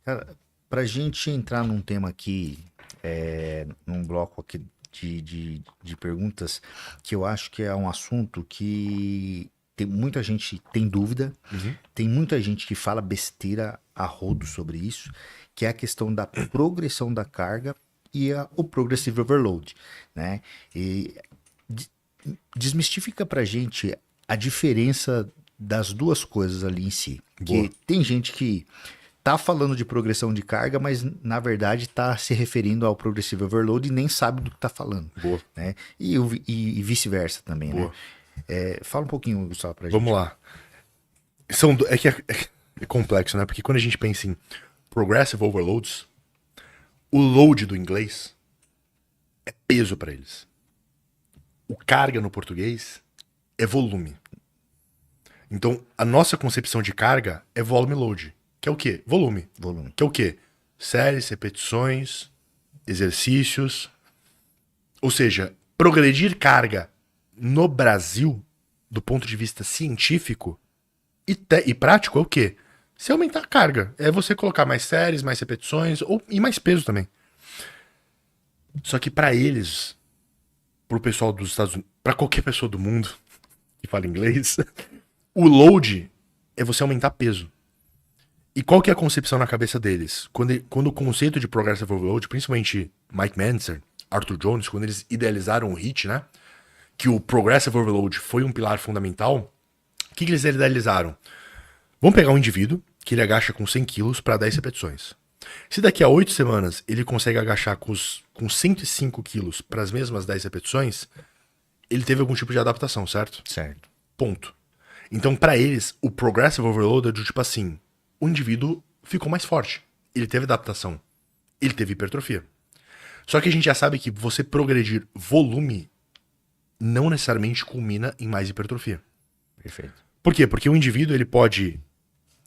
Cara, pra gente entrar num tema aqui, num bloco aqui de perguntas, que eu acho que é um assunto que tem muita gente tem dúvida, Uhum. tem muita gente que fala besteira a rodo sobre isso, que é a questão da progressão da carga e o progressive overload, né? E de- desmistifica pra gente a diferença das duas coisas ali em si. Boa. Que tem gente que tá falando de progressão de carga, mas na verdade tá se referindo ao progressive overload e nem sabe do que tá falando, Boa. né? E vice-versa também, né? Boa. Fala um pouquinho, Gustavo, pra Vamos gente. lá. É complexo, né? Porque quando a gente pensa em progressive overloads, o load do inglês é peso pra eles. O carga no português é volume. Então, a nossa concepção de carga é volume load, que é o quê? Volume. Volume. Que é o quê? Séries, repetições, exercícios. Ou seja, progredir carga no Brasil, do ponto de vista científico e prático, é o quê? Se aumentar a carga. É você colocar mais séries, mais repetições e mais peso também. Só que pra eles, pro pessoal dos Estados Unidos, pra qualquer pessoa do mundo que fala inglês, o load é você aumentar peso. E qual que é a concepção na cabeça deles? Quando o conceito de progressive overload, principalmente Mike Mentzer, Arthur Jones, quando eles idealizaram o HIIT, né? Que o progressive overload foi um pilar fundamental, o que eles idealizaram? Vamos pegar um indivíduo que ele agacha com 100 quilos para 10 repetições. Se daqui a 8 semanas ele consegue agachar com 105 quilos para as mesmas 10 repetições, ele teve algum tipo de adaptação, certo? Certo. Ponto. Então, para eles, o progressive overload é do tipo assim: o indivíduo ficou mais forte, ele teve adaptação, ele teve hipertrofia. Só que a gente já sabe que você progredir volume não necessariamente culmina em mais hipertrofia. Perfeito. Por quê? Porque o indivíduo ele pode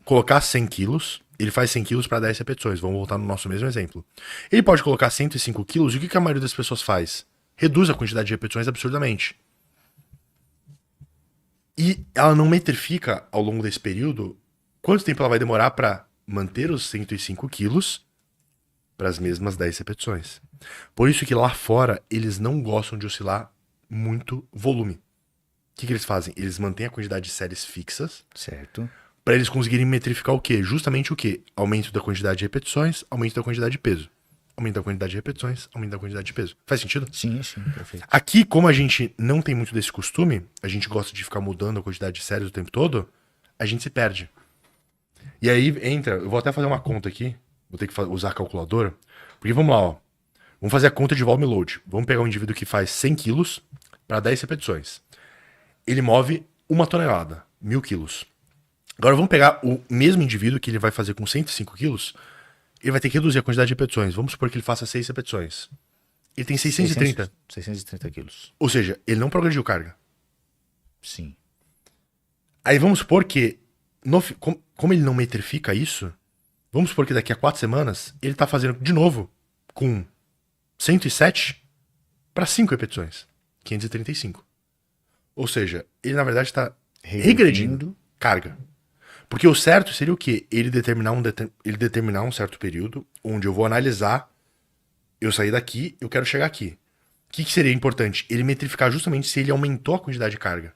colocar 100 quilos, ele faz 100 quilos para 10 repetições. Vamos voltar no nosso mesmo exemplo. Ele pode colocar 105 quilos e o que a maioria das pessoas faz? Reduz a quantidade de repetições absurdamente. E ela não metrifica ao longo desse período quanto tempo ela vai demorar para manter os 105 quilos para as mesmas 10 repetições. Por isso que lá fora eles não gostam de oscilar muito volume. O que eles fazem? Eles mantêm a quantidade de séries fixas Certo. para eles conseguirem metrificar o quê? Justamente o quê? Aumento da quantidade de repetições, aumento da quantidade de peso. Aumento da quantidade de repetições, aumento da quantidade de peso. Faz sentido? Sim, sim, perfeito. Aqui, como a gente não tem muito desse costume, a gente gosta de ficar mudando a quantidade de séries o tempo todo, a gente se perde. E aí entra, eu vou até fazer uma conta aqui, vou ter que usar a calculadora, porque vamos lá, ó. Vamos fazer a conta de volume load. Vamos pegar um indivíduo que faz 100 quilos para 10 repetições. Ele move 1 tonelada, 1000 quilos. Agora vamos pegar o mesmo indivíduo que ele vai fazer com 105 quilos, ele vai ter que reduzir a quantidade de repetições. Vamos supor que ele faça 6 repetições. Ele tem 630. 630 quilos. Ou seja, ele não progrediu carga. Sim. Aí vamos supor que, como ele não metrifica isso, vamos supor que daqui a 4 semanas ele tá fazendo de novo com 107 para 5 repetições. 535. Ou seja, ele na verdade está regredindo carga. Porque o certo seria o quê? Ele determinar um certo período onde eu vou analisar, eu sair daqui, eu quero chegar aqui. O que seria importante? Ele metrificar justamente se ele aumentou a quantidade de carga.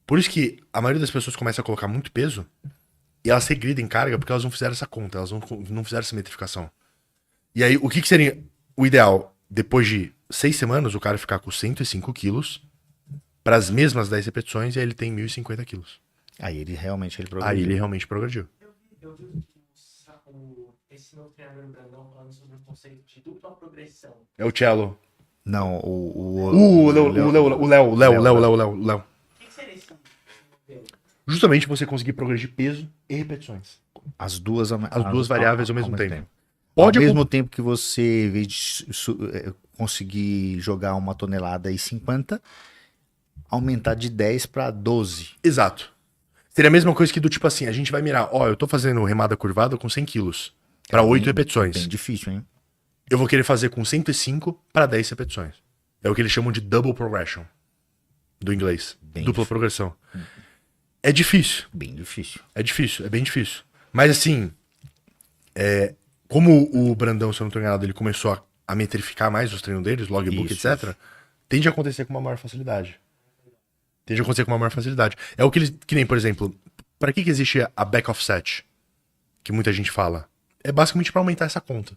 Por isso que a maioria das pessoas começa a colocar muito peso e elas regridem carga porque elas não fizeram essa conta, elas não fizeram essa metrificação. E aí, o que seria o ideal? Depois de 6 semanas, o cara ficar com 105 quilos para as mesmas 10 repetições e aí ele tem 1050 quilos. Aí ele realmente progrediu. Aí ele realmente progrediu. Eu vi esse meu treinador Brandão falando sobre o conceito de dupla progressão. É o cello. Não, O Léo. O que seria esse modelo? Justamente você conseguir progredir peso e repetições. As duas variáveis ao mesmo tempo. Ao mesmo tempo que você, em vez de conseguir jogar 1,50 tonelada, aumentar de 10 para 12. Exato. Seria a mesma coisa que do tipo assim, a gente vai mirar, ó, eu tô fazendo remada curvada com 100 quilos para 8 repetições. Bem difícil, hein? Eu vou querer fazer com 105 para 10 repetições. É o que eles chamam de double progression do inglês. Bem Dupla difícil. progressão. É difícil. Bem difícil. É difícil, é bem difícil. Mas assim, como o Brandão, se eu não tô enganado, ele começou a metrificar mais os treinos deles, logbook, Isso, etc., tende a acontecer com uma maior facilidade. Tende a acontecer com uma maior facilidade. É o que eles. Que nem, por exemplo, para que existe a back offset? Que muita gente fala. É basicamente para aumentar essa conta.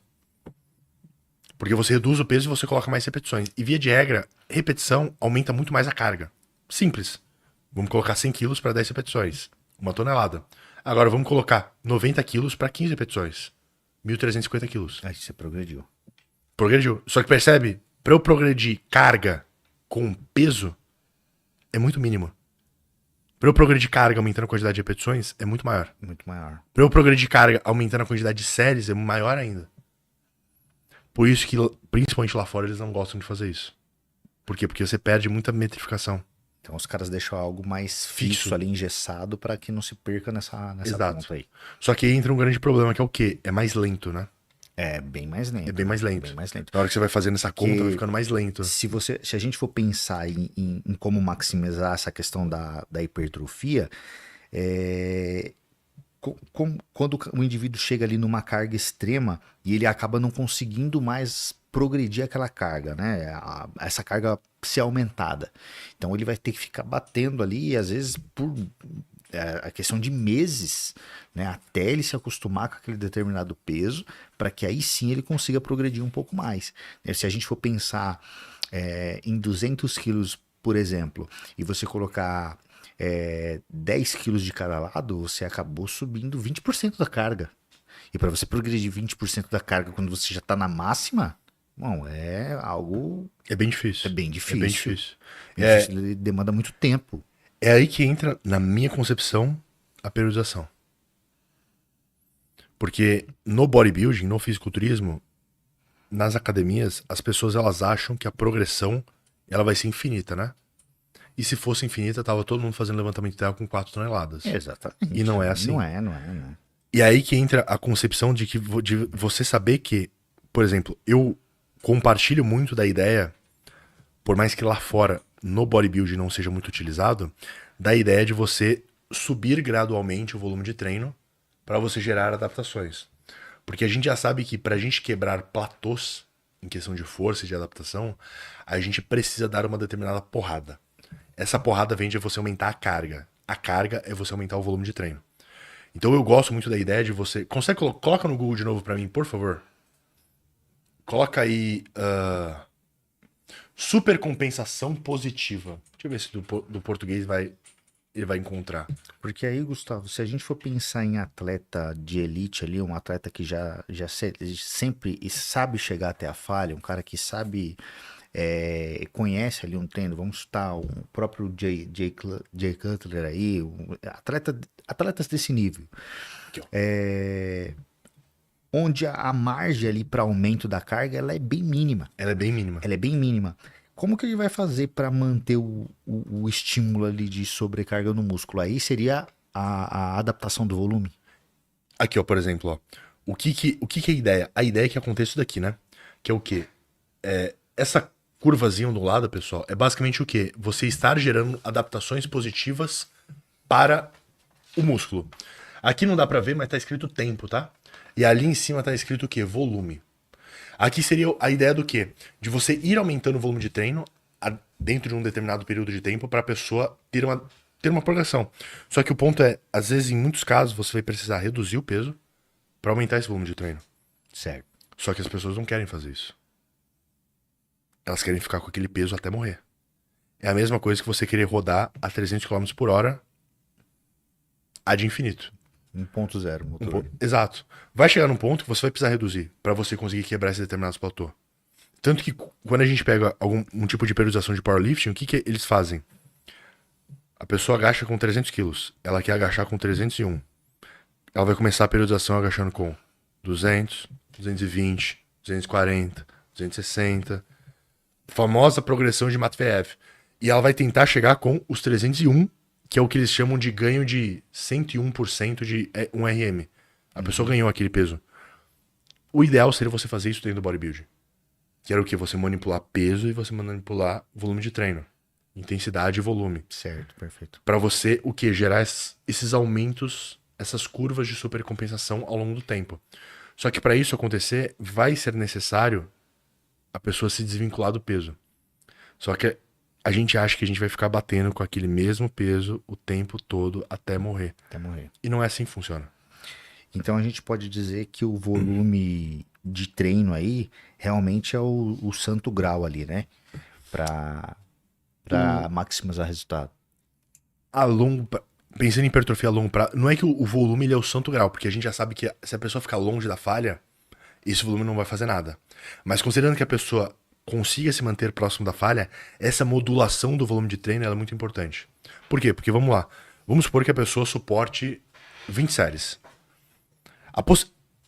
Porque você reduz o peso e você coloca mais repetições. E via de regra, repetição aumenta muito mais a carga. Simples. Vamos colocar 100 quilos para 10 repetições. 1 tonelada. Agora vamos colocar 90 quilos para 15 repetições. 1.350 quilos. Aí você progrediu. Progrediu. Só que percebe, para eu progredir carga com peso, é muito mínimo. Para eu progredir carga aumentando a quantidade de repetições, é muito maior. Muito maior. Para eu progredir carga aumentando a quantidade de séries, é maior ainda. Por isso que, principalmente lá fora, eles não gostam de fazer isso. Por quê? Porque você perde muita metrificação. Então os caras deixam algo mais fixo Fixo. ali, engessado, para que não se perca nessa Exato. ponta aí. Só que aí entra um grande problema, que é o quê? É mais lento, né? É bem mais lento. É bem mais lento. Bem mais lento. Na hora que você vai fazendo essa conta, Que- vai ficando mais lento. Se a gente for pensar em como maximizar essa questão da hipertrofia, quando o indivíduo chega ali numa carga extrema e ele acaba não conseguindo mais progredir aquela carga, né? Essa carga ser aumentada. Então ele vai ter que ficar batendo ali, e às vezes por a questão de meses, né? Até ele se acostumar com aquele determinado peso, para que aí sim ele consiga progredir um pouco mais. Se a gente for pensar em 200 quilos, por exemplo, e você colocar 10 quilos de cada lado, você acabou subindo 20% da carga. E para você progredir 20% da carga quando você já está na máxima, bom, é algo É bem difícil. bem difícil. É bem difícil. Bem difícil, ele demanda muito tempo. É aí que entra, na minha concepção, a periodização. Porque no bodybuilding, no fisiculturismo, nas academias, as pessoas elas acham que a progressão ela vai ser infinita, né? E se fosse infinita, tava todo mundo fazendo levantamento de terra com 4 toneladas. Exatamente. E não é assim. Não é. E aí que entra a concepção de você saber que, por exemplo, eu compartilho muito da ideia, por mais que lá fora no bodybuilding não seja muito utilizado, da ideia de você subir gradualmente o volume de treino para você gerar adaptações. Porque a gente já sabe que pra gente quebrar platôs em questão de força e de adaptação, a gente precisa dar uma determinada porrada. Essa porrada vem de você aumentar a carga. A carga é você aumentar o volume de treino. Então eu gosto muito da ideia de você... Consegue coloca no Google de novo pra mim, por favor? Coloca aí... supercompensação positiva. Deixa eu ver se do português ele vai encontrar. Porque aí, Gustavo, se a gente for pensar em atleta de elite ali, um atleta que sempre sabe chegar até a falha, um cara que sabe, conhece ali um treino, vamos citar o próprio Jay Cutler aí, atletas desse nível. Aqui, ó. Onde a margem ali para aumento da carga ela é bem mínima. Ela é bem mínima. Ela é bem mínima. Como que ele vai fazer para manter o estímulo ali de sobrecarga no músculo? Aí seria a adaptação do volume. Aqui, ó, por exemplo, ó. O que é a ideia? A ideia é que aconteça isso daqui, né? Que é o quê? Essa curvazinha ondulada, pessoal, é basicamente o quê? Você estar gerando adaptações positivas para o músculo. Aqui não dá pra ver, mas tá escrito tempo, tá? E ali em cima tá escrito o quê? Volume. Aqui seria a ideia do quê? De você ir aumentando o volume de treino dentro de um determinado período de tempo para a pessoa ter uma progressão. Só que o ponto é, às vezes, em muitos casos, você vai precisar reduzir o peso para aumentar esse volume de treino. Certo. Só que as pessoas não querem fazer isso. Elas querem ficar com aquele peso até morrer. É a mesma coisa que você querer rodar a 300 km por hora ad infinito. 1.0 motor. Exato. Vai chegar num ponto que você vai precisar reduzir para você conseguir quebrar esse determinado platô. Tanto que quando a gente pega um tipo de periodização de powerlifting, o que eles fazem? A pessoa agacha com 300 quilos. Ela quer agachar com 301. Ela vai começar a periodização agachando com 200, 220, 240, 260. Famosa progressão de Matveev. E ela vai tentar chegar com os 301, que é o que eles chamam de ganho de 101% de 1RM. A pessoa ganhou aquele peso. O ideal seria você fazer isso dentro do bodybuilding. Que era o que? Você manipular peso e você manipular volume de treino. Intensidade e volume. Certo, perfeito. Pra você, o que? Gerar esses aumentos, essas curvas de supercompensação ao longo do tempo. Só que para isso acontecer, vai ser necessário a pessoa se desvincular do peso. Só que a gente acha que a gente vai ficar batendo com aquele mesmo peso o tempo todo até morrer. Até morrer. E não é assim que funciona. Então a gente pode dizer que o volume de treino aí realmente é o santo grau ali, né? Pra maximizar resultado. A longo, pensando em hipertrofia a longo prazo, não é que o volume ele é o santo grau, porque a gente já sabe que se a pessoa ficar longe da falha, esse volume não vai fazer nada. Mas considerando que a pessoa consiga se manter próximo da falha, essa modulação do volume de treino ela é muito importante. Por quê? Porque vamos lá. Vamos supor que a pessoa suporte 20 séries.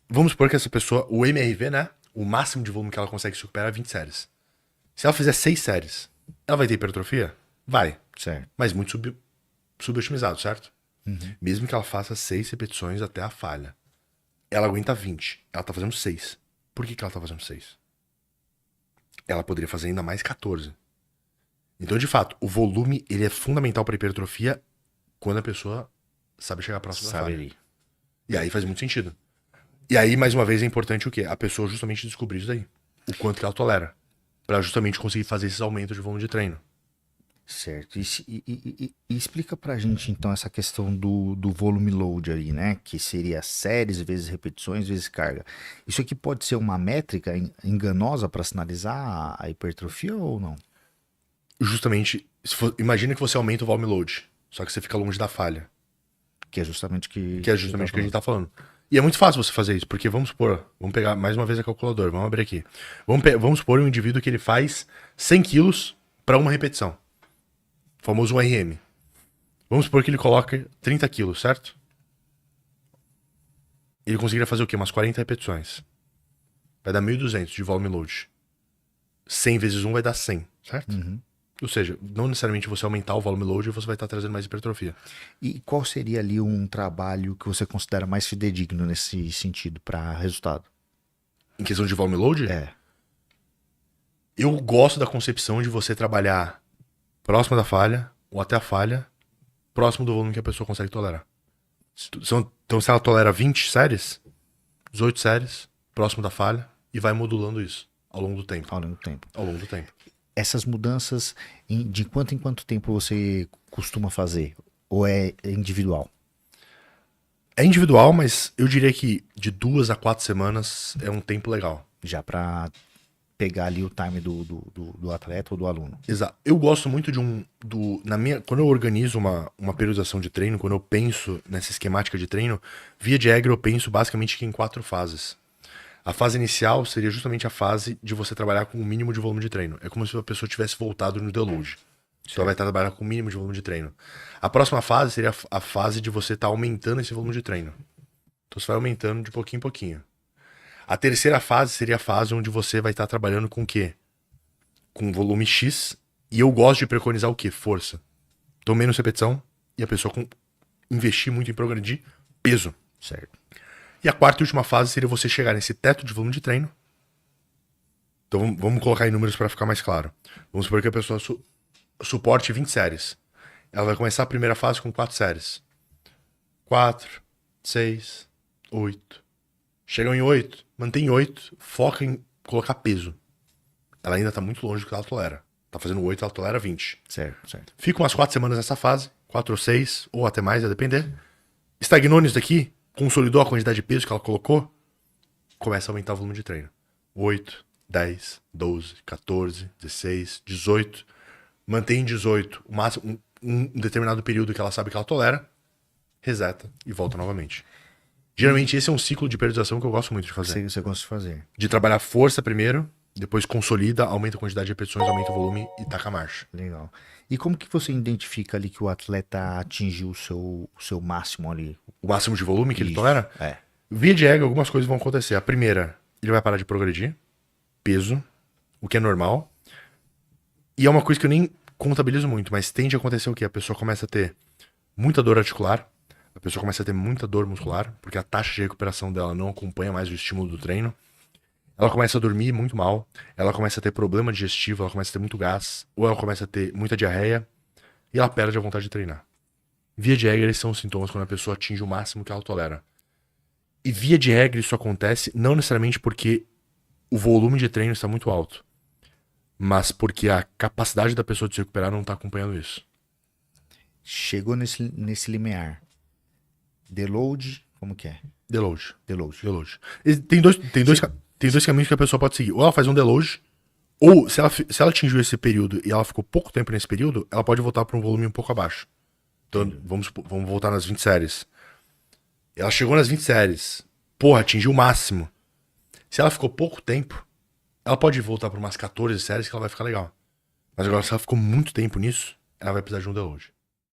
Vamos supor que essa pessoa, o MRV, né? O máximo de volume que ela consegue superar é 20 séries. Se ela fizer 6 séries, ela vai ter hipertrofia? Vai. Certo. Mas muito subotimizado, certo? Mesmo que ela faça 6 repetições até a falha. Ela aguenta 20. Ela tá fazendo 6. Por que ela tá fazendo 6? Ela poderia fazer ainda mais 14. Então, de fato, o volume ele é fundamental para hipertrofia quando a pessoa sabe chegar próximo da falha. Saberia. E aí faz muito sentido. E aí, mais uma vez, é importante o quê? A pessoa justamente descobrir isso daí. O quanto que ela tolera. Pra justamente conseguir fazer esses aumentos de volume de treino. Certo. E explica pra gente, então, essa questão do volume load aí, né? Que seria séries, vezes repetições, vezes carga. Isso aqui pode ser uma métrica enganosa para sinalizar a hipertrofia ou não? Justamente, imagina que você aumenta o volume load, só que você fica longe da falha. Que é justamente o que Que é justamente o que a gente tá falando. E é muito fácil você fazer isso, porque vamos supor, vamos pegar mais uma vez a calculadora, vamos abrir aqui. Vamos supor um indivíduo que ele faz 100 quilos para uma repetição. O famoso 1RM. Vamos supor que ele coloca 30 quilos, certo? Ele conseguiria fazer o quê? Umas 40 repetições. Vai dar 1.200 de volume load. 100 vezes 1 vai dar 100, certo? Ou seja, não necessariamente você aumentar o volume load, você vai estar trazendo mais hipertrofia. E qual seria ali um trabalho que você considera mais fidedigno nesse sentido para resultado? Em questão de volume load, É. eu gosto da concepção de você trabalhar próximo da falha, ou até a falha, próximo do volume que a pessoa consegue tolerar. Então, se ela tolera 20 séries, 18 séries, próximo da falha, e vai modulando isso ao longo do tempo. Ao longo do tempo. Ao longo do tempo. Essas mudanças, de quanto em quanto tempo você costuma fazer? Ou é individual? É individual, mas eu diria que de 2 a 4 semanas é um tempo legal. Já para pegar ali o time do atleta ou do aluno. Exato. Eu gosto muito quando eu organizo uma periodização de treino, quando eu penso nessa esquemática de treino, via de regra eu penso basicamente em 4 fases. A fase inicial seria justamente a fase de você trabalhar com o mínimo de volume de treino. É como se a pessoa tivesse voltado no deload. Então ela vai trabalhar com o mínimo de volume de treino. A próxima fase seria a fase de você estar aumentando esse volume de treino. Então você vai aumentando de pouquinho em pouquinho. A terceira fase seria a fase onde você vai estar trabalhando com o quê? Com volume X. E eu gosto de preconizar o quê? Força. Então menos repetição e a pessoa investir muito em progredir peso. Certo. E a quarta e última fase seria você chegar nesse teto de volume de treino. Então vamos colocar em números para ficar mais claro. Vamos supor que a pessoa suporte 20 séries. Ela vai começar a primeira fase com 4 séries. 4, 6, 8. Chegam em 8, mantém 8, foca em colocar peso. Ela ainda tá muito longe do que ela tolera. Tá fazendo 8, ela tolera 20. Certo, certo. Fica umas 4 semanas nessa fase, 4 ou 6, ou até mais, a depender. Estagnou nisso daqui, consolidou a quantidade de peso que ela colocou, começa a aumentar o volume de treino. 8, 10, 12, 14, 16, 18. Mantém 18, o máximo, um determinado período que ela sabe que ela tolera, reseta e volta novamente. Geralmente esse é um ciclo de periodização que eu gosto muito de fazer. Você gosta de fazer. De trabalhar força primeiro, depois consolida, aumenta a quantidade de repetições, aumenta o volume e taca a marcha. Legal. E como que você identifica ali que o atleta atingiu o seu máximo ali? O máximo de volume que ele Isso, tolera? é. Via de regra, algumas coisas vão acontecer. A primeira, ele vai parar de progredir, peso, o que é normal. E é uma coisa que eu nem contabilizo muito, mas tende a acontecer o quê? A pessoa começa a ter muita dor articular, a pessoa começa a ter muita dor muscular, porque a taxa de recuperação dela não acompanha mais o estímulo do treino. Ela começa a dormir muito mal, ela começa a ter problema digestivo, ela começa a ter muito gás, ou ela começa a ter muita diarreia, e ela perde a vontade de treinar. Via de regra, esses são os sintomas quando a pessoa atinge o máximo que ela tolera. E via de regra isso acontece não necessariamente porque o volume de treino está muito alto, mas porque a capacidade da pessoa de se recuperar não está acompanhando isso. Chegou nesse limiar. Deload, como que é? Deload. Deload. Deload. Tem dois caminhos que a pessoa pode seguir. Ou ela faz um deload, ou se ela atingiu esse período e ela ficou pouco tempo nesse período, ela pode voltar para um volume um pouco abaixo. Então, vamos voltar nas 20 séries. Ela chegou nas 20 séries. Porra, atingiu o máximo. Se ela ficou pouco tempo, ela pode voltar para umas 14 séries que ela vai ficar legal. Mas agora, se ela ficou muito tempo nisso, ela vai precisar de um deload.